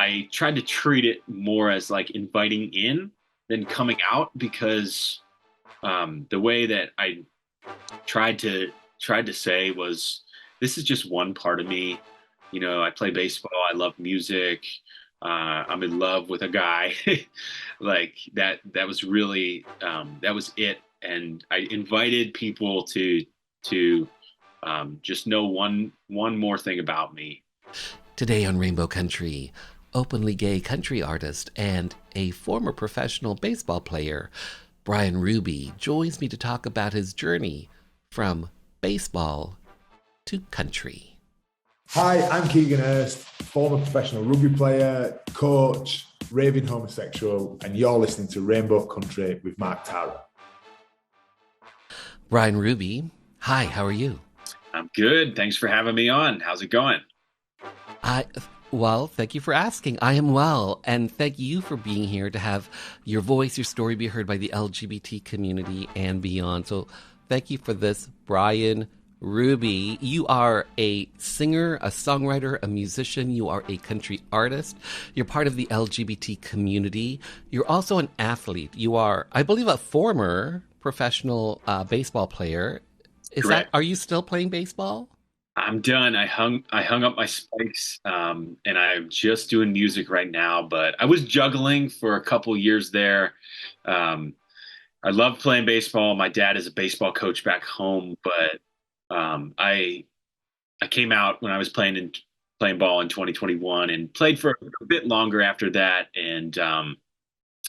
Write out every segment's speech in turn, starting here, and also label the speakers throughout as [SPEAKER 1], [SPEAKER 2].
[SPEAKER 1] I tried to treat it more as like inviting in than coming out because the way that I tried to tried to say was this is just one part of me. You know, I play baseball, I love music, I'm in love with a guy. Like that was really that was it. And I invited people to just know one more thing about me.
[SPEAKER 2] Today on Rainbow Country, openly gay country artist and a former professional baseball player, Bryan Ruby, joins me to talk about his journey from baseball to country.
[SPEAKER 3] Hi, I'm Keegan Hurst, former professional rugby player, coach, raving homosexual, and you're listening to Rainbow Country with Mark Tara.
[SPEAKER 2] Bryan Ruby, hi, how are you?
[SPEAKER 1] I'm good. Thanks for having me on. How's it going?
[SPEAKER 2] Well, thank you for asking. I am well, and thank you for being here to have your voice, your story be heard by the LGBT community and beyond. So thank you for this, Bryan Ruby. You are a singer, a songwriter, a musician. You are a country artist. You're part of the LGBT community. You're also an athlete. You are, I believe, a former professional baseball player.
[SPEAKER 1] Correct.
[SPEAKER 2] Are you still playing baseball?
[SPEAKER 1] I'm done. I hung up my spikes, and I'm just doing music right now. But I was juggling for a couple years there. Um, I love playing baseball. My dad is a baseball coach back home, but I came out when I was playing ball in 2021 and played for a bit longer after that, and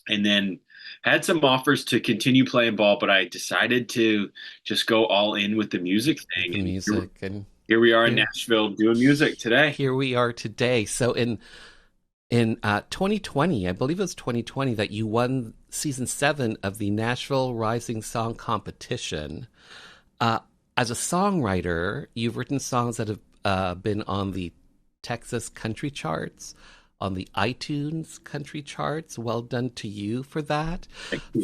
[SPEAKER 1] then had some offers to continue playing ball, but I decided to just go all in with the music thing.
[SPEAKER 2] The
[SPEAKER 1] And
[SPEAKER 2] music and
[SPEAKER 1] here we are in
[SPEAKER 2] here
[SPEAKER 1] Nashville doing music today.
[SPEAKER 2] here we are today. So in 2020, I believe it was 2020, that you won season 7 of the Nashville Rising Song Competition. As a songwriter, you've written songs that have been on the Texas country charts, on the iTunes country charts. Well done to you for that.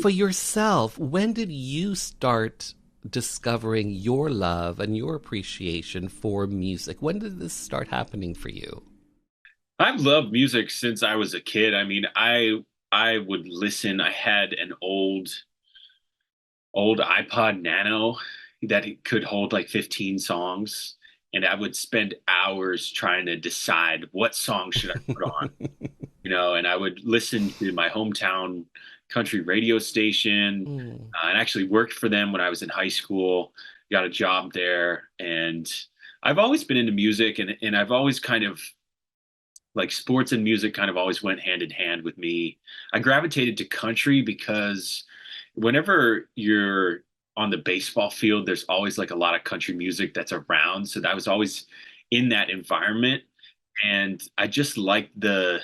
[SPEAKER 2] For yourself, when did you start discovering your love and your appreciation for music? When did this start happening for you?
[SPEAKER 1] I've loved music since I was a kid. I mean, I would listen. I had an old iPod Nano that it could hold like 15 songs, and I would spend hours trying to decide what song should I put on, you know, and I would listen to my hometown country radio station,
[SPEAKER 2] Mm.
[SPEAKER 1] and actually worked for them when I was in high school, got a job there, and I've always been into music, and I've always kind of like sports and music kind of always went hand in hand with me. I gravitated to country because whenever you're on the baseball field, there's always like a lot of country music that's around. So that was always in that environment. And I just like the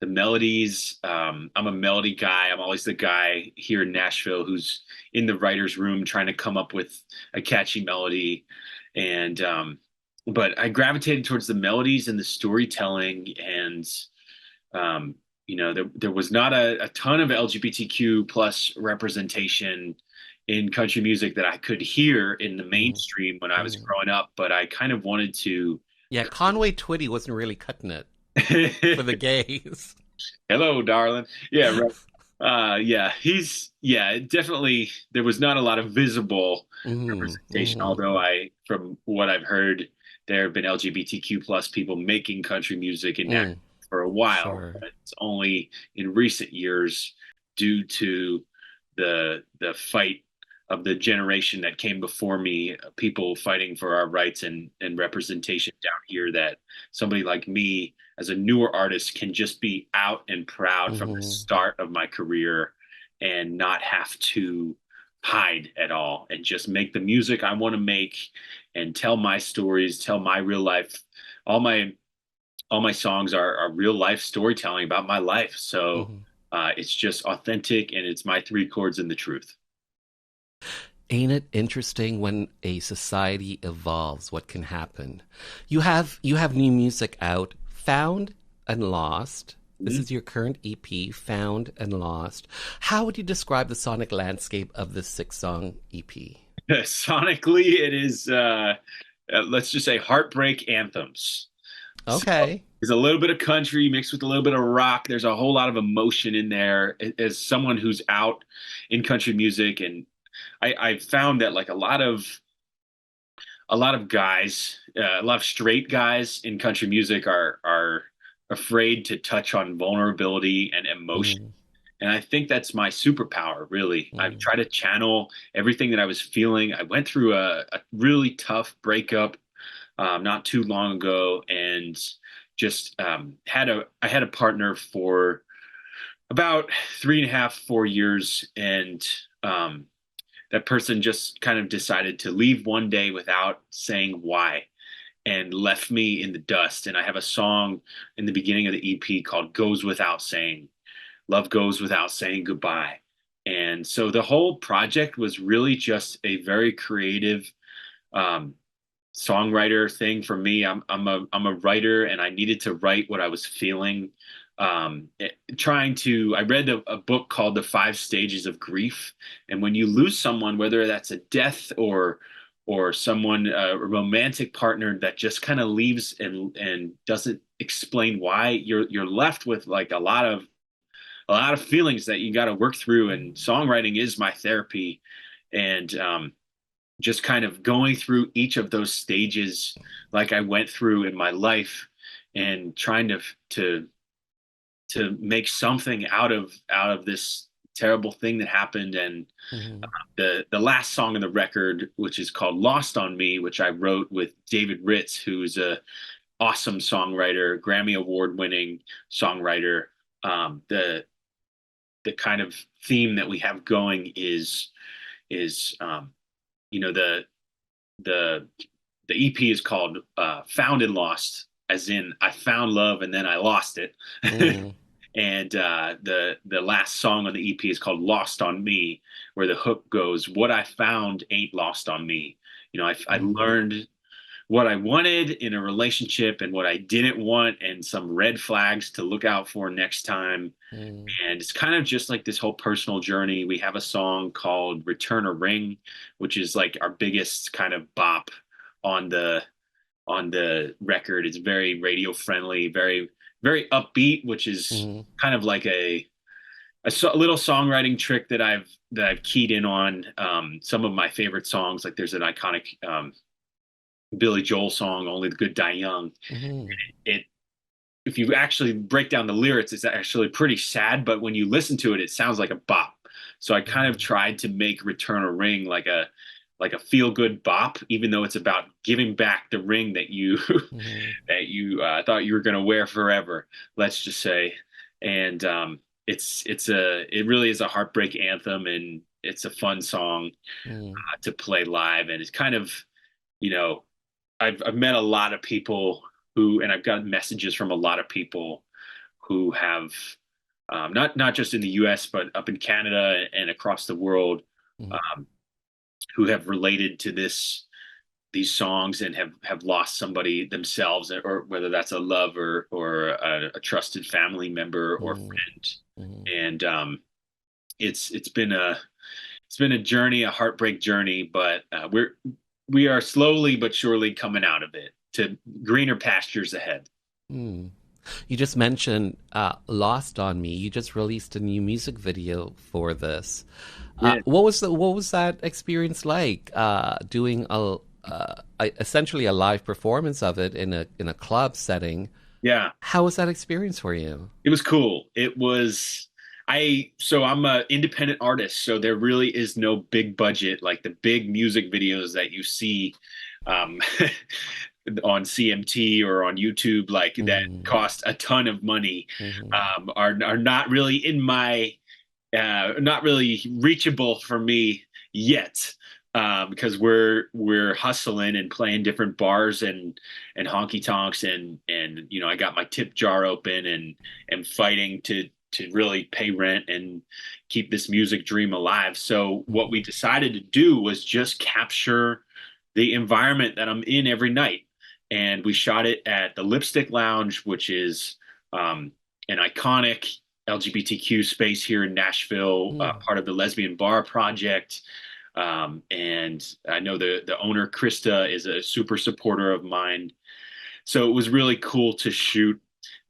[SPEAKER 1] melodies. I'm a melody guy. I'm always the guy here in Nashville who's in the writer's room trying to come up with a catchy melody. And but I gravitated towards the melodies and the storytelling, and you know, there was not a ton of LGBTQ plus representation in country music that I could hear in the
[SPEAKER 2] Mm.
[SPEAKER 1] mainstream when I was
[SPEAKER 2] Mm.
[SPEAKER 1] growing up, but I kind of wanted to.
[SPEAKER 2] Yeah, Conway Twitty wasn't really cutting it for the gays.
[SPEAKER 1] Hello, darling. Yeah, right. Yeah, yeah, definitely there was not a lot of visible
[SPEAKER 2] Mm.
[SPEAKER 1] representation,
[SPEAKER 2] Mm.
[SPEAKER 1] although from what I've heard, there have been LGBTQ plus people making country music in Nashville
[SPEAKER 2] Mm.
[SPEAKER 1] for a while,
[SPEAKER 2] Sure.
[SPEAKER 1] but it's only in recent years due to the fight of the generation that came before me, people fighting for our rights and representation down here, that somebody like me as a newer artist can just be out and proud from the
[SPEAKER 2] Hmm.
[SPEAKER 1] start of my career and not have to hide at all and just make the music I want to make and tell my stories, tell my real life. All my songs are real life storytelling about my life. So
[SPEAKER 2] Hmm.
[SPEAKER 1] it's just authentic, and it's my three chords and the truth.
[SPEAKER 2] Ain't it interesting when a society evolves, what can happen? You have new music out, Found and Lost. This
[SPEAKER 1] Mhm.
[SPEAKER 2] is your current EP, Found and Lost. How would you describe the sonic landscape of this 6-song EP?
[SPEAKER 1] Sonically, it is let's just say heartbreak anthems. So
[SPEAKER 2] Okay.
[SPEAKER 1] there's a little bit of country mixed with a little bit of rock. There's a whole lot of emotion in there. As someone who's out in country music, and I found that like a lot of guys, a lot of straight guys in country music are afraid to touch on vulnerability and emotion.
[SPEAKER 2] Mm,
[SPEAKER 1] And I think that's my superpower, really. I
[SPEAKER 2] mm,
[SPEAKER 1] try to channel everything that I was feeling. I went through a really tough breakup not too long ago, and just I had a partner for about 3.5, 4 years, and um, that person just kind of decided to leave one day without saying why and left me in the dust. And I have a song in the beginning of the EP called "Goes Without Saying." Love goes without saying goodbye. And so the whole project was really just a very creative um, songwriter thing for me. I'm a writer, and I needed to write what I was feeling. Trying to, I read a book called The Five Stages of Grief, and when you lose someone, whether that's a death or someone a romantic partner that just kind of leaves and doesn't explain why, you're left with like a lot of feelings that you got to work through. And songwriting is my therapy, and just kind of going through each of those stages like I went through in my life, and trying to make something out of this terrible thing that happened. And
[SPEAKER 2] mm,
[SPEAKER 1] the last song on the record, which is called "Lost on Me," which I wrote with David Ritz, who's a awesome songwriter, Grammy Award winning songwriter. The kind of theme that we have going is the the the EP is called "Found and Lost," as in I found love and then I lost it.
[SPEAKER 2] mm,
[SPEAKER 1] And the last song on the EP is called "Lost on Me," where the hook goes, "What I found ain't lost on me." I
[SPEAKER 2] mm,
[SPEAKER 1] learned what I wanted in a relationship and what I didn't want, and some red flags to look out for next time.
[SPEAKER 2] mm,
[SPEAKER 1] And it's kind of just like this whole personal journey. We have a song called "Return a Ring," which is like our biggest kind of bop on the record. It's very radio friendly, very very upbeat, which is
[SPEAKER 2] mm,
[SPEAKER 1] kind of like a little songwriting trick that I've keyed in on. Some of my favorite songs, like there's an iconic Billy Joel song, "Only the Good Die Young."
[SPEAKER 2] mm,
[SPEAKER 1] It If you actually break down the lyrics, it's actually pretty sad, but when you listen to it, it sounds like a bop. So I kind of
[SPEAKER 2] mm,
[SPEAKER 1] tried to make "Return a Ring" like a feel good bop, even though it's about giving back the ring that you
[SPEAKER 2] mm,
[SPEAKER 1] that you thought you were going to wear forever, let's just say. And it really is a heartbreak anthem, and it's a fun song
[SPEAKER 2] mm,
[SPEAKER 1] to play live. And it's kind of, you know, I've met a lot of people and I've got messages from a lot of people who have not just in the U.S. but up in Canada and across the world,
[SPEAKER 2] mm,
[SPEAKER 1] um, who have related to these songs and have lost somebody themselves, or whether that's a love or a trusted family member or
[SPEAKER 2] mm,
[SPEAKER 1] friend.
[SPEAKER 2] mm,
[SPEAKER 1] And it's been a journey, a heartbreak journey, but we are slowly but surely coming out of it to greener pastures ahead.
[SPEAKER 2] mm. You just mentioned "Lost on Me." You just released a new music video for this.
[SPEAKER 1] Yeah,
[SPEAKER 2] What was that experience like? Doing essentially a live performance of it in a club setting.
[SPEAKER 1] yeah.
[SPEAKER 2] How was that experience for you?
[SPEAKER 1] It was cool. So I'm an independent artist, so there really is no big budget like the big music videos that you see um, on CMT or on YouTube, like that
[SPEAKER 2] Mm,
[SPEAKER 1] cost a ton of money,
[SPEAKER 2] mm,
[SPEAKER 1] are not really not really reachable for me yet. Because we're hustling and playing different bars and honky tonks, and I got my tip jar open and fighting to really pay rent and keep this music dream alive. So what we
[SPEAKER 2] mm,
[SPEAKER 1] decided to do was just capture the environment that I'm in every night, and we shot it at the Lipstick Lounge, which is an iconic LGBTQ space here in Nashville,
[SPEAKER 2] mm,
[SPEAKER 1] part of the Lesbian Bar Project. And I know the owner, Krista, is a super supporter of mine. So it was really cool to shoot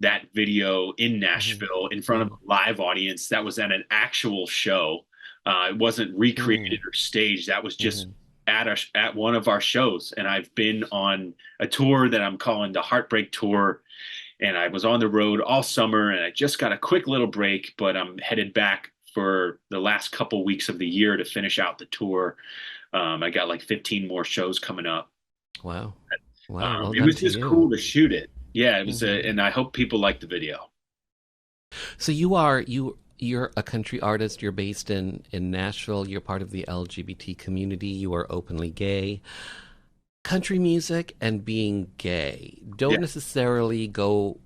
[SPEAKER 1] that video in
[SPEAKER 2] Mm-hmm.
[SPEAKER 1] Nashville in front of a live audience that was at an actual show. It wasn't
[SPEAKER 2] Mm-hmm.
[SPEAKER 1] recreated or staged. That was just
[SPEAKER 2] Mm-hmm.
[SPEAKER 1] at one of our shows. And I've been on a tour that I'm calling the Heartbreak Tour, and I was on the road all summer, and I just got a quick little break, but I'm headed back for the last couple weeks of the year to finish out the tour. I got like 15 more shows coming up.
[SPEAKER 2] Wow. Wow. Well
[SPEAKER 1] It
[SPEAKER 2] done
[SPEAKER 1] was
[SPEAKER 2] to
[SPEAKER 1] just
[SPEAKER 2] you.
[SPEAKER 1] cool to shoot it. Yeah, it was,
[SPEAKER 2] Mm-hmm.
[SPEAKER 1] and I hope people like the video.
[SPEAKER 2] So you're a country artist. You're based in Nashville. You're part of the LGBT community. You are openly gay. Country music and being gay
[SPEAKER 1] Yeah,
[SPEAKER 2] don't necessarily go,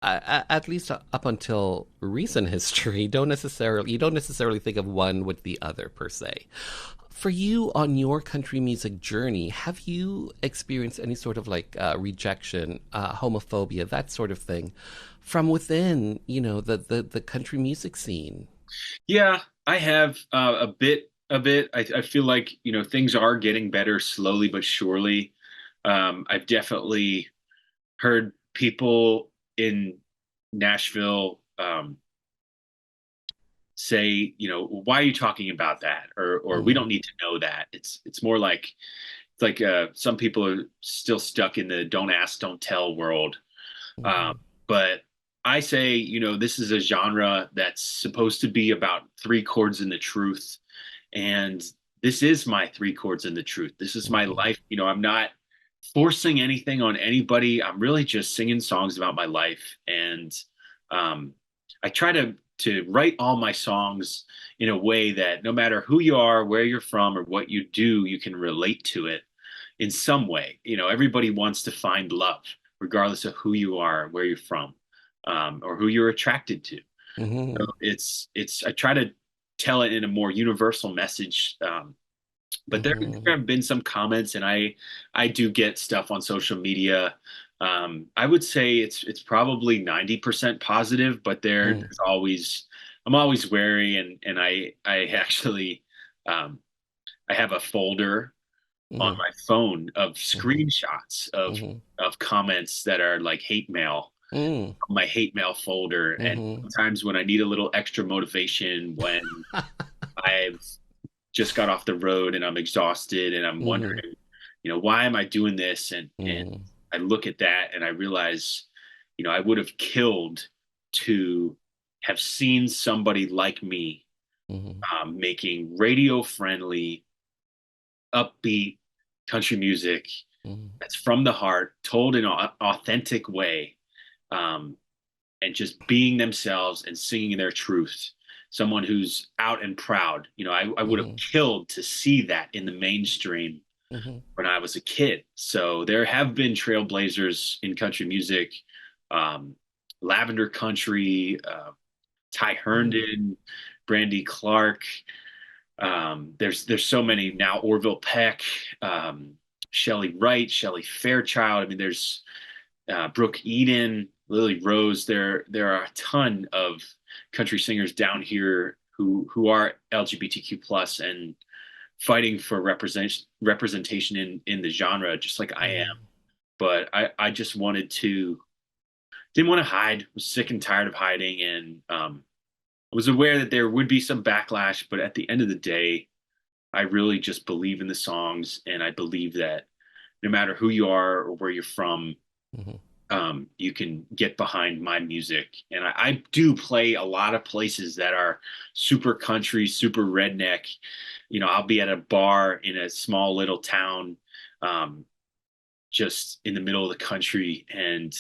[SPEAKER 2] at least up until recent history, you don't necessarily think of one with the other per se. For you on your country music journey, have you experienced any sort of like rejection, homophobia, that sort of thing from within, the country music scene?
[SPEAKER 1] yeah, I have a bit of it. I feel like things are getting better slowly but surely. I've definitely heard people in Nashville say, why are you talking about that? Or we
[SPEAKER 2] Mm-hmm.
[SPEAKER 1] don't need to know that. It's more like some people are still stuck in the don't ask, don't tell world.
[SPEAKER 2] Mm-hmm.
[SPEAKER 1] Um, but I say, this is a genre that's supposed to be about three chords in the truth. And this is my three chords in the truth. This is my
[SPEAKER 2] Mm-hmm.
[SPEAKER 1] life. I'm not forcing anything on anybody. I'm really just singing songs about my life. And um, I try to write all my songs in a way that no matter who you are, where you're from, or what you do, you can relate to it in some way. Everybody wants to find love, regardless of who you are, where you're from, or who you're attracted to. So
[SPEAKER 2] Mm-hmm.
[SPEAKER 1] it's I try to tell it in a more universal message. But there
[SPEAKER 2] Mm-hmm.
[SPEAKER 1] have been some comments, and I do get stuff on social media. I would say it's probably 90% positive, but there's always I'm always wary, and I actually um, I have a folder on
[SPEAKER 2] Mm-hmm.
[SPEAKER 1] my phone of
[SPEAKER 2] Mm-hmm.
[SPEAKER 1] screenshots of
[SPEAKER 2] Mm-hmm.
[SPEAKER 1] comments that are like hate mail,
[SPEAKER 2] Mm-hmm.
[SPEAKER 1] my hate mail folder. And
[SPEAKER 2] Mm-hmm.
[SPEAKER 1] sometimes when I need a little extra motivation, when I've just got off the road and I'm exhausted and I'm
[SPEAKER 2] Mm-hmm.
[SPEAKER 1] wondering, why am I doing this? And
[SPEAKER 2] Mm-hmm.
[SPEAKER 1] I look at that and I realize, I would have killed to have seen somebody like me
[SPEAKER 2] Mm-hmm.
[SPEAKER 1] making radio friendly, upbeat country music that's from the heart, told in an authentic way, um, and just being themselves and singing their truth. Someone who's out and proud. I would have
[SPEAKER 2] Mm-hmm.
[SPEAKER 1] killed to see that in the mainstream
[SPEAKER 2] Mm-hmm.
[SPEAKER 1] when I was a kid. So there have been trailblazers in country music, um, Lavender Country, Ty
[SPEAKER 2] Mm-hmm.
[SPEAKER 1] Herndon, Brandy Clark. There's so many now. Orville Peck, Shelley Wright, Shelley Fairchild. I mean, there's Brooke Eden, Lily Rose. There are a ton of country singers down here who are LGBTQ plus and fighting for representation in the genre, just like I am.
[SPEAKER 2] Mm-hmm.
[SPEAKER 1] But I just didn't want to hide. Was sick and tired of hiding, and I was aware that there would be some backlash. But at the end of the day, I really just believe in the songs, and I believe that no matter who you are or where you're from,
[SPEAKER 2] Mm-hmm.
[SPEAKER 1] you can get behind my music. And I do play a lot of places that are super country, super redneck. I'll be at a bar in a small little town, um, just in the middle of the country, and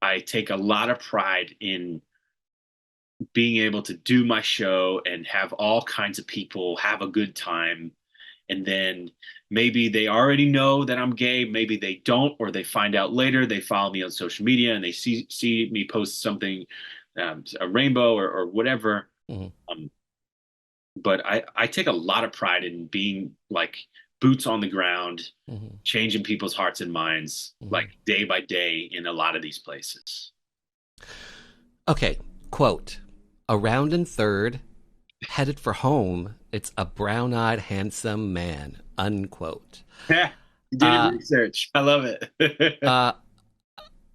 [SPEAKER 1] I take a lot of pride in being able to do my show and have all kinds of people have a good time. And then maybe they already know that I'm gay, maybe they don't, or they find out later. They follow me on social media and they see me post something, a rainbow or whatever.
[SPEAKER 2] Mm-hmm.
[SPEAKER 1] Um, but I take a lot of pride in being like boots on the ground,
[SPEAKER 2] Mm-hmm.
[SPEAKER 1] changing people's hearts and minds
[SPEAKER 2] Mm-hmm.
[SPEAKER 1] like day by day in a lot of these places.
[SPEAKER 2] Okay, quote, around in third, headed for home, it's a brown-eyed, handsome man, unquote.
[SPEAKER 1] Yeah, you did your
[SPEAKER 2] Uh,
[SPEAKER 1] research. I love it.
[SPEAKER 2] uh,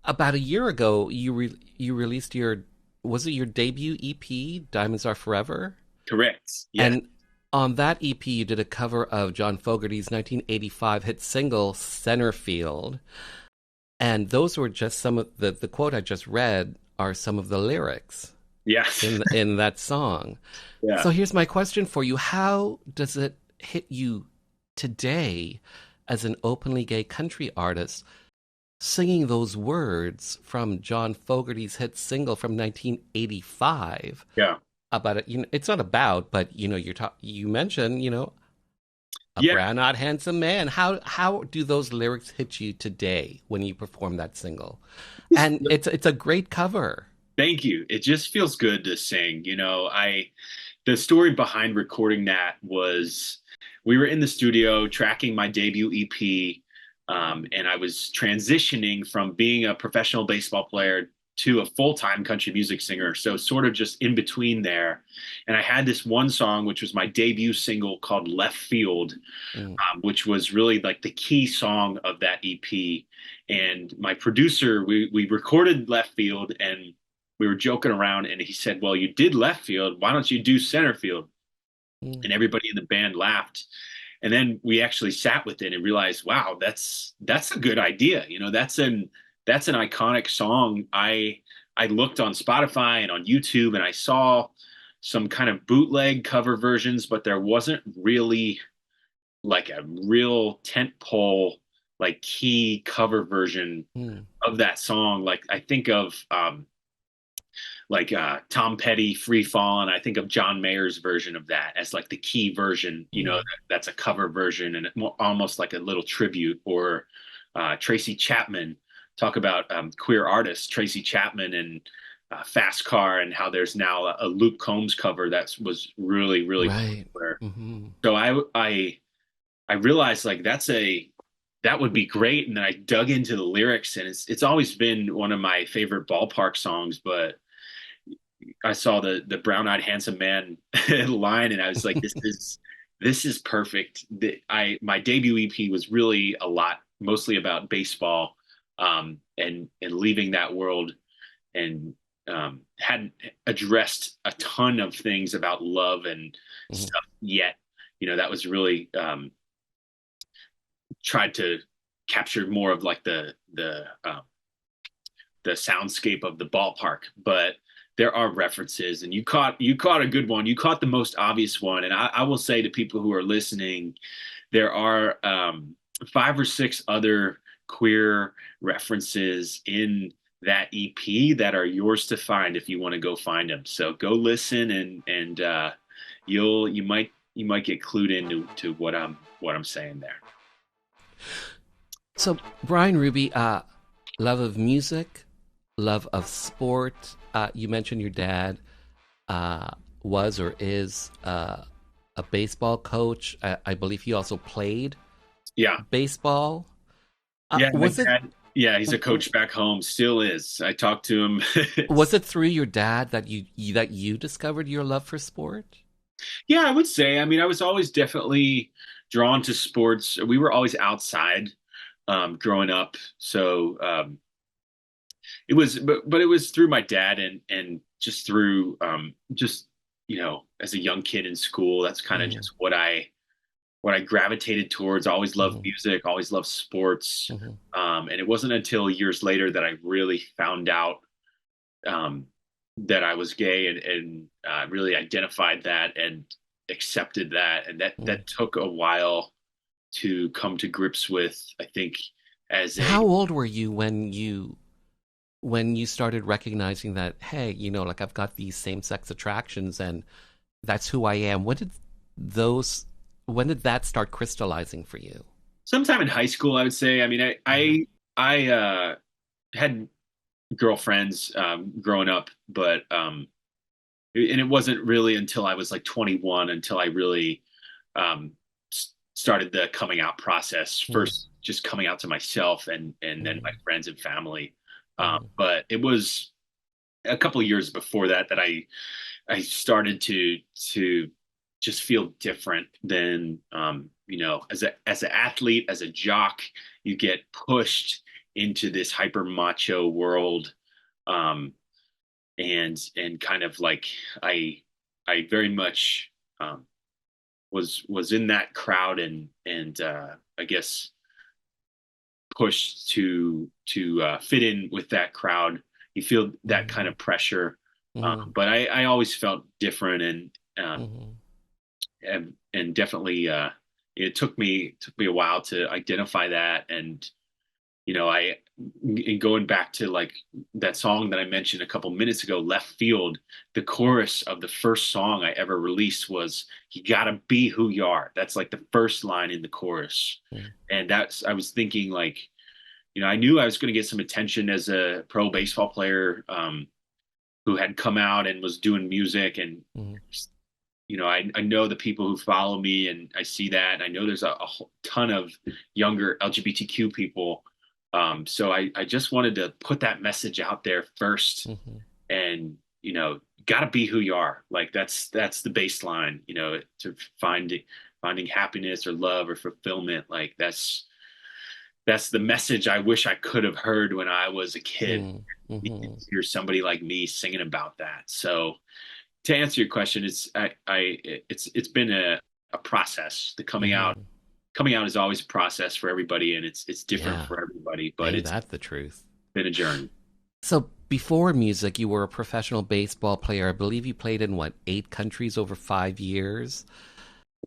[SPEAKER 2] about a year ago, you released your, was it your debut EP, Diamonds Are Forever?
[SPEAKER 1] Correct. Yes.
[SPEAKER 2] And on that EP, you did a cover of John Fogerty's 1985 hit single, Centerfield. And those were just some of the quote I just read are some of the lyrics
[SPEAKER 1] Yes.
[SPEAKER 2] in that song.
[SPEAKER 1] Yeah.
[SPEAKER 2] So here's my question for you. How does it hit you today as an openly gay country artist singing those words from John Fogerty's hit single from 1985
[SPEAKER 1] Yeah.
[SPEAKER 2] about it? It's not about, but you mentioned, a
[SPEAKER 1] Yeah.
[SPEAKER 2] brown-eyed handsome man. How do those lyrics hit you today when you perform that single? And it's a great cover.
[SPEAKER 1] Thank you. It just feels good to sing. The story behind recording that was we were in the studio tracking my debut EP, and I was transitioning from being a professional baseball player to a full-time country music singer. So sort of just in between there. And I had this one song, which was my debut single called Left Field,
[SPEAKER 2] Mm.
[SPEAKER 1] which was really like the key song of that EP. And my producer, we recorded Left Field and we were joking around and he said, well, you did left field. Why don't you do center field?
[SPEAKER 2] Mm.
[SPEAKER 1] And everybody in the band laughed. And then we actually sat with it and realized, wow, that's a good idea. That's an iconic song. I looked on Spotify and on YouTube and I saw some kind of bootleg cover versions, but there wasn't really like a real tent pole, like key cover version
[SPEAKER 2] Mm.
[SPEAKER 1] of that song. Like I think of Tom Petty, Free Fallin'. I think of John Mayer's version of that as like the key version,
[SPEAKER 2] Mm.
[SPEAKER 1] that's a cover version and almost like a little tribute. Or Tracy Chapman, talk about queer artists, Tracy Chapman and Fast Car, and how there's now a Luke Combs cover that was really, really
[SPEAKER 2] Right.
[SPEAKER 1] popular.
[SPEAKER 2] Mm-hmm.
[SPEAKER 1] So I realized like that would be great. And then I dug into the lyrics and it's always been one of my favorite ballpark songs, but I saw the brown-eyed handsome man line, and I was like, this is perfect. My debut EP was really a lot, mostly about baseball, and leaving that world, and hadn't addressed a ton of things about love and
[SPEAKER 2] Mm-hmm.
[SPEAKER 1] stuff yet. That was really tried to capture more of like the soundscape of the ballpark, but there are references, and you caught a good one. You caught the most obvious one, and I will say to people who are listening, there are 5 or 6 other queer references in that EP that are yours to find if you want to go find them. So go listen, and you might get clued into to what I'm saying there.
[SPEAKER 2] So, Brian Ruby, love of music, love of sport. You mentioned your dad was or is a baseball coach. I believe he also played
[SPEAKER 1] Yeah,
[SPEAKER 2] baseball.
[SPEAKER 1] yeah, my
[SPEAKER 2] Was it
[SPEAKER 1] dad. Yeah, he's a coach back home. Still is. I talked to him.
[SPEAKER 2] was it through your dad that you discovered your love for sport?
[SPEAKER 1] Yeah, I would say. I mean, I was always definitely drawn to sports. We were always outside growing up, so but it was through my dad and just through just as a young kid in school. That's kind of
[SPEAKER 2] Mm-hmm.
[SPEAKER 1] just what I gravitated towards. I always loved music, always loved sports,
[SPEAKER 2] Mm-hmm.
[SPEAKER 1] and it wasn't until years later that I really found out um, that I was gay and really identified that and accepted that, and that took a while to come to grips with. I think as a
[SPEAKER 2] How old were you when you started recognizing that, hey, like I've got these same-sex attractions and that's who I am? Those when did that start crystallizing for you?
[SPEAKER 1] sometime in high school, I would say. I mean, I had girlfriends growing up, but and it wasn't really until I was like 21 until I really started the coming out process.
[SPEAKER 2] Mm-hmm.
[SPEAKER 1] First, just coming out to myself, and then my friends and family.
[SPEAKER 2] Mm-hmm.
[SPEAKER 1] But it was a couple of years before that I started to just feel different than as an athlete, as a jock, you get pushed into this hyper macho world. Um, and kind of like I I very much was in that crowd and I guess pushed to fit in with that crowd. You feel that kind
[SPEAKER 2] Mm-hmm.
[SPEAKER 1] of pressure,
[SPEAKER 2] Mm-hmm.
[SPEAKER 1] but I always felt different um,
[SPEAKER 2] Mm-hmm.
[SPEAKER 1] and definitely it took me a while to identify that. And I in going back to like that song that I mentioned a couple minutes ago, Left Field, the chorus of the first song I ever released was "You gotta be who you are." That's like the first line in the chorus, and that's I was thinking like I knew I was going to get some attention as a pro baseball player who had come out and was doing music. And
[SPEAKER 2] Mm-hmm.
[SPEAKER 1] I know the people who follow me, and I see that, and I know there's a whole ton of younger LGBTQ people. So I just wanted to put that message out there first,
[SPEAKER 2] Mm-hmm.
[SPEAKER 1] and got to be who you are. Like that's the baseline. To finding happiness or love or fulfillment. Like that's the message I wish I could have heard when I was a kid.
[SPEAKER 2] Mm-hmm.
[SPEAKER 1] Hear somebody like me singing about that. So to answer your question, it's been a process. The
[SPEAKER 2] Mm-hmm.
[SPEAKER 1] coming out is always a process for everybody, and it's different
[SPEAKER 2] Yeah.
[SPEAKER 1] for everybody, but
[SPEAKER 2] Ain't
[SPEAKER 1] it's
[SPEAKER 2] that the truth?
[SPEAKER 1] been a journey.
[SPEAKER 2] So before music, you were a professional baseball player. I believe you played in what, 8 countries over 5 years.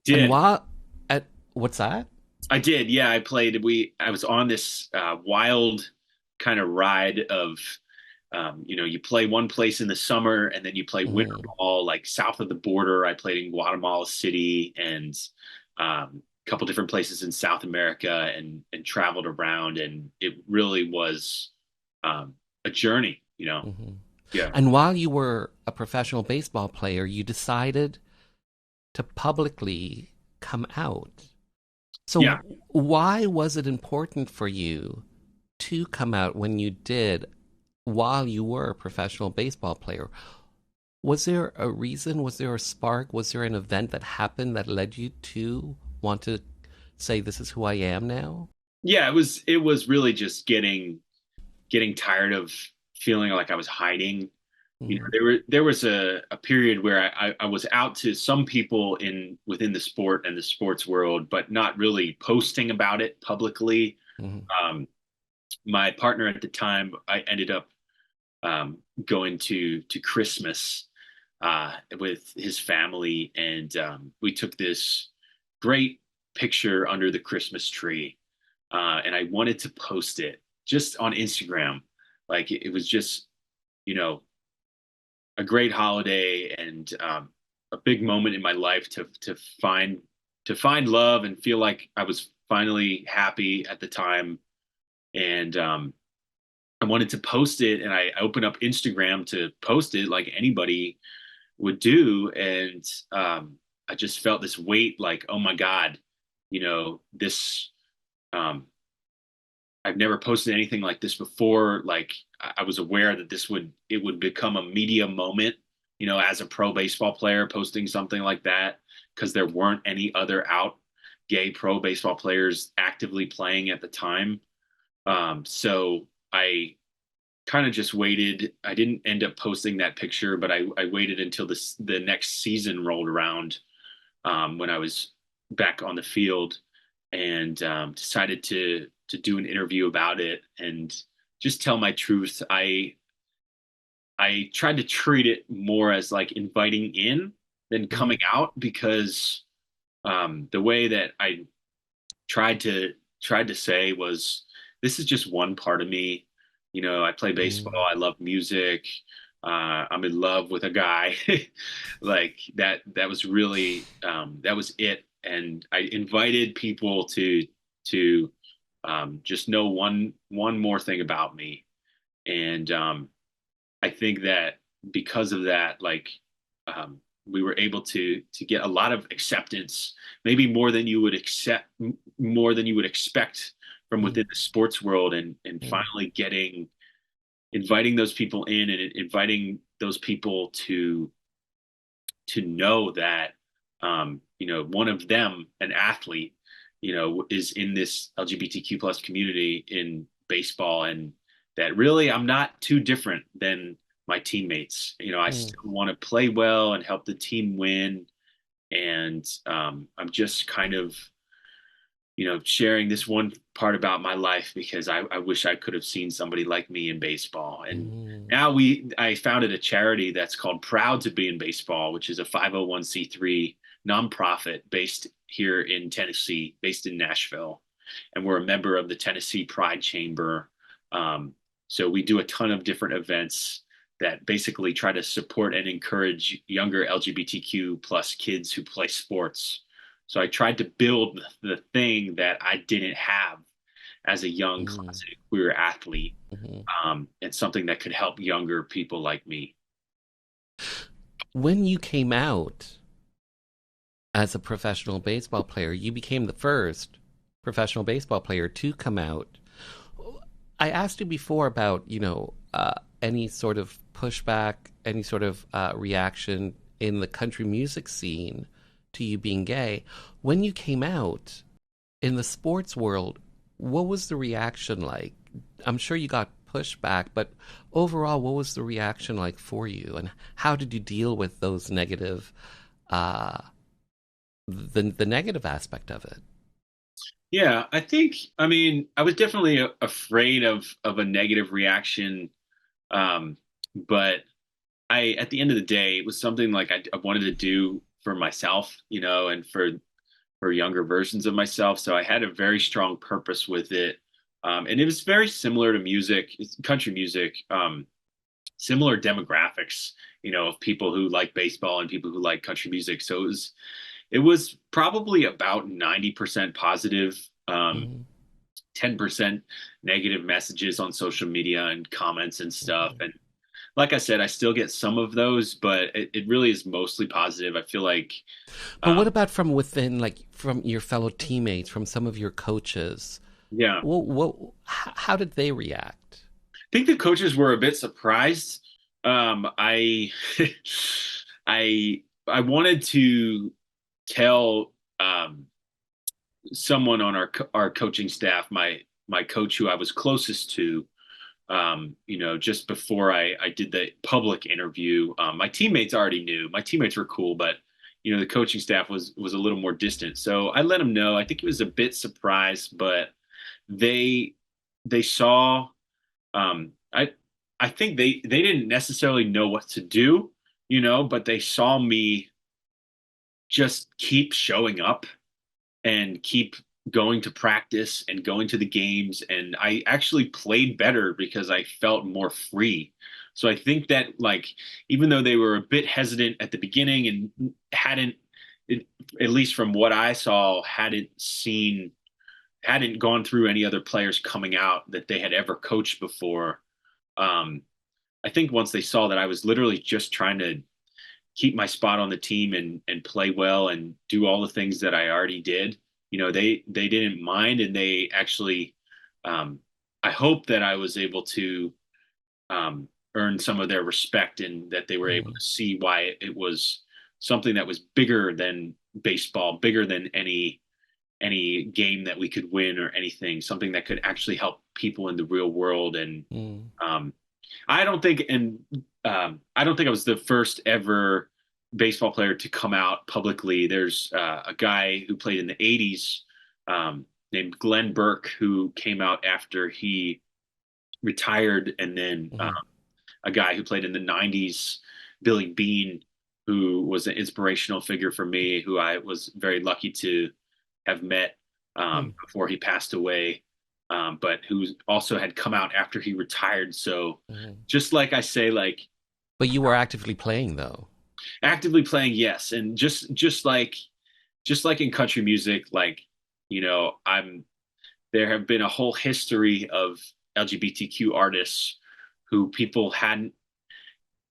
[SPEAKER 2] And
[SPEAKER 1] Did
[SPEAKER 2] while at what's that?
[SPEAKER 1] I did, yeah, I was on this wild kind of ride of you play one place in the summer and then you play winter
[SPEAKER 2] Mm-hmm.
[SPEAKER 1] ball like south of the border. I played in Guatemala City and a couple different places in South America and traveled around, and it really was a journey.
[SPEAKER 2] Mm-hmm.
[SPEAKER 1] Yeah.
[SPEAKER 2] And while you were a professional baseball player, you decided to publicly come out.
[SPEAKER 1] Yeah.
[SPEAKER 2] So why was it important for you to come out when you did while you were a professional baseball player? Was there a reason? Was there a spark? Was there an event that happened that led you to want to say, this is who I am now?
[SPEAKER 1] Yeah, it was really just getting tired of feeling like I was hiding.
[SPEAKER 2] Mm-hmm.
[SPEAKER 1] There was a period where I was out to some people in within the sport and the sports world, but not really posting about it publicly.
[SPEAKER 2] Mm-hmm.
[SPEAKER 1] Um, my partner at the time, I ended up going to Christmas with his family, and we took this great picture under the Christmas tree, and I wanted to post it just on Instagram. Like it was just, you know, a great holiday and a big moment in my life to find love and feel like I was finally happy at the time. And I wanted to post it, and I opened up Instagram to post it like anybody would do. And I just felt this weight, like, oh my God, this. Um, I've never posted anything like this before. Like I was aware that it would become a media moment, as a pro baseball player posting something like that, because there weren't any other out gay pro baseball players actively playing at the time. So I kind of just waited. I didn't end up posting that picture, but I waited until the next season rolled around, when I was back on the field, and decided to do an interview about it and just tell my truth. I tried to treat it more as like inviting in than
[SPEAKER 2] Mm-hmm.
[SPEAKER 1] coming out, because the way that I tried to say was, this is just one part of me. I play baseball. I love music. I'm in love with a guy. Like that was really that was it. And I invited people to just know one more thing about me. And I think that because of that, like we were able to get a lot of acceptance, maybe more than you would expect from
[SPEAKER 2] Mm-hmm.
[SPEAKER 1] within the sports world, and finally inviting those people in, and inviting those people to know that one of them, an athlete, is in this LGBTQ plus community in baseball, and that really I'm not too different than my teammates. I
[SPEAKER 2] Mm,
[SPEAKER 1] still want to play well and help the team win. And I'm just kind of, sharing this one part about my life because I wish I could have seen somebody like me in baseball. And
[SPEAKER 2] mm,
[SPEAKER 1] now I founded a charity that's called Proud to Be in Baseball, which is a 501c3 nonprofit based here in Tennessee, based in Nashville. And we're a member of the Tennessee Pride Chamber. Um, so we do a ton of different events that basically try to support and encourage younger LGBTQ plus kids who play sports. So I tried to build the thing that I didn't have as a young
[SPEAKER 2] mm,
[SPEAKER 1] closeted queer athlete,
[SPEAKER 2] mhm.
[SPEAKER 1] and something that could help younger people like me.
[SPEAKER 2] When you came out as a professional baseball player, you became the first professional baseball player to come out. I asked you before about, any sort of pushback, any sort of reaction in the country music scene to you being gay. When you came out in the sports world, what was the reaction like? I'm sure you got pushback, but overall, what was the reaction like for you, and how did you deal with those negative, uh, the negative aspect of it?
[SPEAKER 1] Yeah, I mean, I was definitely afraid of a negative reaction. But at the end of the day, it was something like I wanted to do for myself, and for younger versions of myself. So I had a very strong purpose with it. And it was very similar to music, country music, similar demographics, of people who like baseball and people who like country music. So it was probably about 90% positive,
[SPEAKER 2] Mm-hmm.
[SPEAKER 1] 10% negative messages on social media and comments and stuff.
[SPEAKER 2] Mm-hmm.
[SPEAKER 1] And like I said, I still get some of those, but it really is mostly positive. I feel like,
[SPEAKER 2] But what
[SPEAKER 1] um,
[SPEAKER 2] about from within, like from your fellow teammates, from some of your coaches?
[SPEAKER 1] yeah,
[SPEAKER 2] How did they react?
[SPEAKER 1] think the coaches were a bit surprised. I, I wanted to tell someone on our coaching staff, my coach who I was closest to, just before I did the public interview. My teammates already knew. My teammates were cool, but the coaching staff was a little more distant. So I let them know. I think it was a bit surprised, but they they saw. I think they didn't necessarily know what to do, but they saw me just keep showing up and keep going to practice and going to the games. And I actually played better because I felt more free. So I think that, like, even though they were a bit hesitant at the beginning and hadn't, it, at least from what I saw, hadn't gone through any other players coming out that they had ever coached before. Um, I think once they saw that I was literally just trying to keep my spot on the team and play well and do all the things that I already did. They didn't mind, and they actually, um, I hope that I was able to earn some of their respect, and that they were able
[SPEAKER 2] Mm-hmm.
[SPEAKER 1] to see why it was something that was bigger than baseball, bigger than any game that we could win or anything, something that could actually help people in the real world. And um, I don't think, and I don't think I was the first ever baseball player to come out publicly. There's a guy who played in the '80s, named Glenn Burke, who came out after he retired, and then
[SPEAKER 2] Mm-hmm.
[SPEAKER 1] a guy who played in the '90s, Billy Bean, who was an inspirational figure for me, who I was very lucky to have met before he passed away, but who also had come out after he retired. So
[SPEAKER 2] Mm-hmm.
[SPEAKER 1] just like I say, like,
[SPEAKER 2] But you were actively playing though.
[SPEAKER 1] actively playing, yes, and just like in country music, like, I'm there have been a whole history of LGBTQ artists who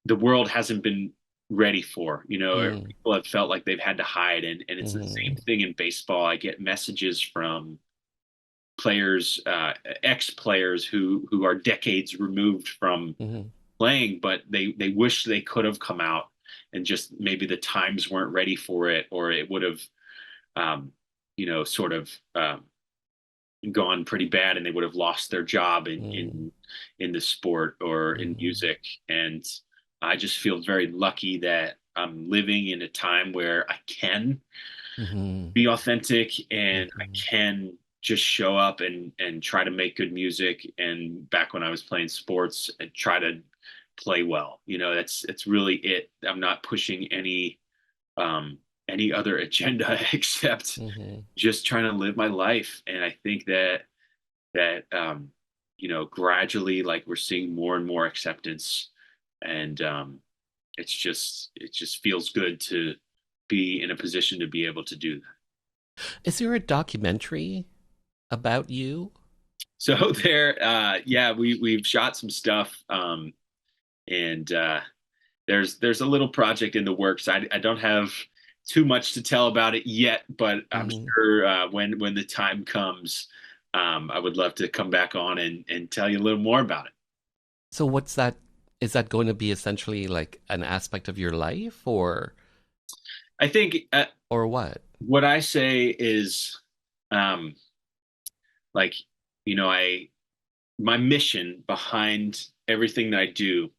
[SPEAKER 1] the world hasn't been ready for,
[SPEAKER 2] Mm-hmm.
[SPEAKER 1] people have felt like they've had to hide. And it's the same
[SPEAKER 2] Mm-hmm.
[SPEAKER 1] thing in baseball. I get messages from players, ex-players who are decades removed from
[SPEAKER 2] Mm-hmm.
[SPEAKER 1] playing, but they wish they could have come out, and just maybe the times weren't ready for it, or it would have, um, sort of, gone pretty bad and they would have lost their job
[SPEAKER 2] Mm-hmm.
[SPEAKER 1] in the sport or in
[SPEAKER 2] Mm-hmm.
[SPEAKER 1] music. And I just feel very lucky that I'm living in a time where I can
[SPEAKER 2] Mm-hmm.
[SPEAKER 1] be authentic and I
[SPEAKER 2] Mm-hmm.
[SPEAKER 1] can just show up and try to make good music. And back when I was playing sports, and try to play well. That's really it. I'm not pushing um any other agenda except
[SPEAKER 2] Mm-hmm.
[SPEAKER 1] just trying to live my life. And I think that gradually, like, we're seeing more and more acceptance, and it just feels good to be in a position to be able to do that.
[SPEAKER 2] Is there a documentary about you?
[SPEAKER 1] So yeah, we've shot some stuff, and there's a little project in the works. I don't have too much to tell about it yet, but I'm
[SPEAKER 2] Mm-hmm.
[SPEAKER 1] sure when the time comes, I would love to come back on and tell you a little more about it.
[SPEAKER 2] So what's that? Is that going to be essentially like an aspect of your life,
[SPEAKER 1] I think
[SPEAKER 2] or what?
[SPEAKER 1] what I say is, um, like, I my mission behind everything that I do,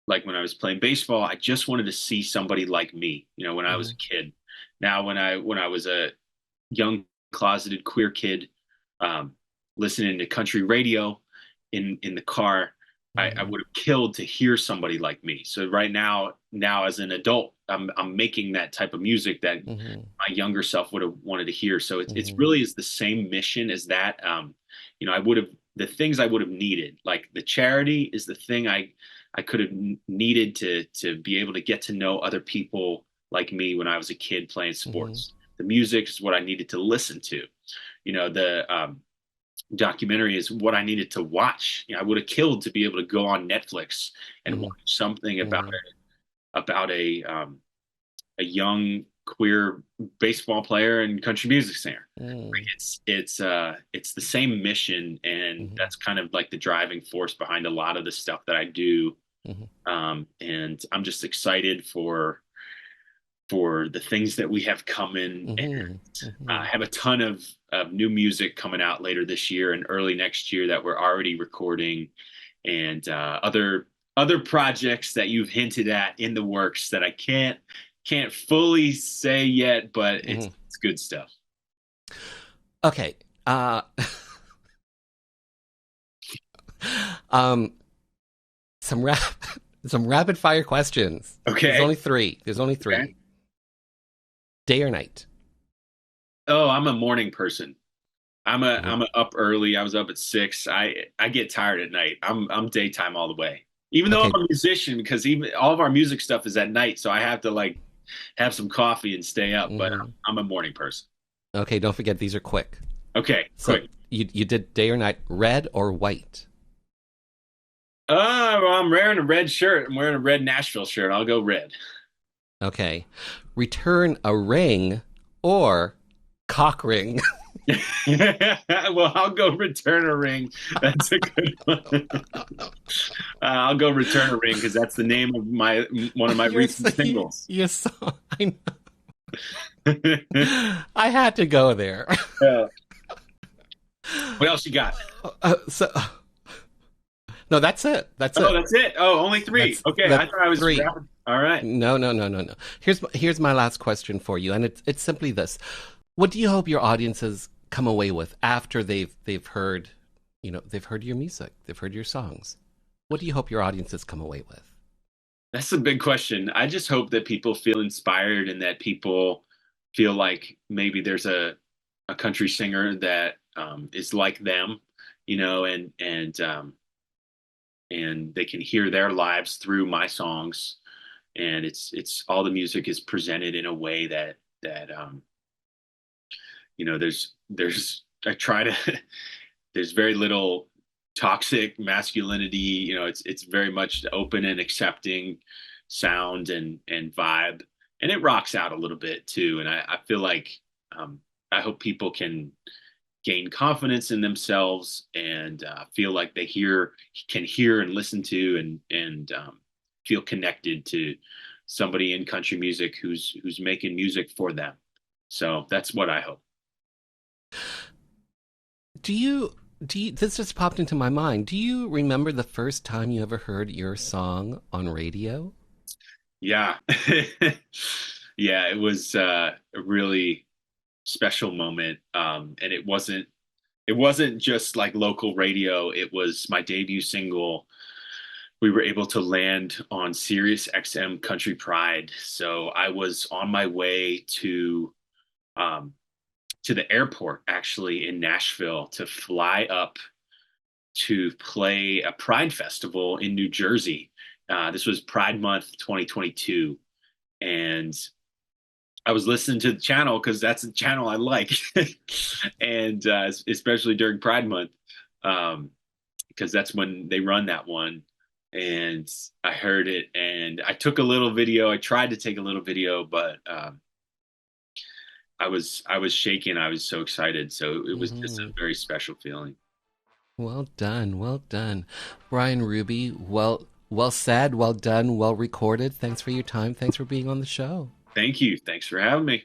[SPEAKER 1] like when I was playing baseball, I just wanted to see somebody like me, when I was
[SPEAKER 2] Mm-hmm.
[SPEAKER 1] a kid. Now, when I was a young closeted queer kid, um, listening to country radio in the car, I
[SPEAKER 2] Mm-hmm.
[SPEAKER 1] would have killed to hear somebody like me. So right now as an adult, I'm making that type of music that
[SPEAKER 2] Mm-hmm.
[SPEAKER 1] my younger self would have wanted to hear. So it's
[SPEAKER 2] Mm-hmm.
[SPEAKER 1] really is the same mission as that. I would have the things I would have needed, like the charity is the thing I could have needed to be able to get to know other people like me when I was a kid playing
[SPEAKER 2] Mm-hmm.
[SPEAKER 1] sports. The music is what I needed to listen to. The documentary is what I needed to watch. I would have killed to be able to go on Netflix and
[SPEAKER 2] Mm-hmm.
[SPEAKER 1] watch something about
[SPEAKER 2] Mm-hmm.
[SPEAKER 1] about a young queer baseball player and country music singer. Like, it's the same mission, and
[SPEAKER 2] Mm-hmm.
[SPEAKER 1] that's kind of like the driving force behind a lot of the stuff that I do.
[SPEAKER 2] Mm-hmm.
[SPEAKER 1] And I'm just excited for the things that we have coming, and
[SPEAKER 2] Mm-hmm. Mm-hmm.
[SPEAKER 1] have a ton of new music coming out later this year and early next year that we're already recording, and other projects that you've hinted at in the works that I can't fully say yet, but it's
[SPEAKER 2] Mm-hmm.
[SPEAKER 1] it's good stuff.
[SPEAKER 2] Okay. Um, some rap, some rapid fire questions. There's
[SPEAKER 1] Okay.
[SPEAKER 2] only three. There's only
[SPEAKER 1] Okay.
[SPEAKER 2] three. Day or night?
[SPEAKER 1] Oh, I'm a morning person. I'm a
[SPEAKER 2] Mhm.
[SPEAKER 1] I'm a up early. I was up at 6. I get tired at night. I'm daytime all the way. Even though
[SPEAKER 2] Okay.
[SPEAKER 1] I'm a musician, because even all of our music stuff is at night, so I have to, like, have some coffee and stay up. But
[SPEAKER 2] Hmm.
[SPEAKER 1] I'm a morning person.
[SPEAKER 2] Okay. Don't forget these are quick.
[SPEAKER 1] Okay,
[SPEAKER 2] So
[SPEAKER 1] quick.
[SPEAKER 2] you did day or night, red or white?
[SPEAKER 1] Well, I'm wearing a red shirt. I'm wearing a red Nashville shirt. I'll go red.
[SPEAKER 2] Okay. Return a ring or cock ring.
[SPEAKER 1] Well, I'll go return a ring. That's a good one. I'll go return a ring because that's the name of my one of my
[SPEAKER 2] you're
[SPEAKER 1] recent
[SPEAKER 2] so,
[SPEAKER 1] singles.
[SPEAKER 2] you're so I know. I had to go there.
[SPEAKER 1] Yeah. What else you got?
[SPEAKER 2] So no, that's it. That's
[SPEAKER 1] Oh,
[SPEAKER 2] it.
[SPEAKER 1] that's it. Oh, only three. Okay, I
[SPEAKER 2] That's
[SPEAKER 1] thought I was
[SPEAKER 2] three.
[SPEAKER 1] rapping. All right.
[SPEAKER 2] No, no, no, no, no. Here's my last question for you, and it's simply this: what do you hope your audiences come away with after they've heard, they've heard your music, they've heard your songs? What do you hope your audiences come away with?
[SPEAKER 1] That's a big question. I just hope that people feel inspired and that people feel like maybe there's a country singer that is like them, and they can hear their lives through my songs. And it's all the music is presented in a way that there's I try to there's very little toxic masculinity. It's very much open and accepting sound and vibe, and it rocks out a little bit too. And I feel like, I hope people can gain confidence in themselves and feel like they can hear and listen to and feel connected to somebody in country music who's making music for them. So that's what I hope.
[SPEAKER 2] Do you this just popped into my mind. Do you remember the first time you ever heard your song on radio?
[SPEAKER 1] Yeah. Yeah, it was a really special moment. And it wasn't just like local radio. It was my debut single. We were able to land on Sirius XM Country Pride. So I was on my way um, to the airport actually in Nashville to fly up to play a Pride festival in New Jersey. This was Pride Month 2022, and I was listening to the channel because that's the channel I like, and especially during Pride Month, um, because that's when they run that one. And I heard it, and I took a little video. I tried to take a little video, but I was shaking. I was so excited. So it was just a
[SPEAKER 2] Hmm.
[SPEAKER 1] very special feeling.
[SPEAKER 2] Well done, well done, Brian Ruby. Well said, well done, well recorded. Thanks for your time. Thanks for being on the show.
[SPEAKER 1] Thank you. Thanks for having me.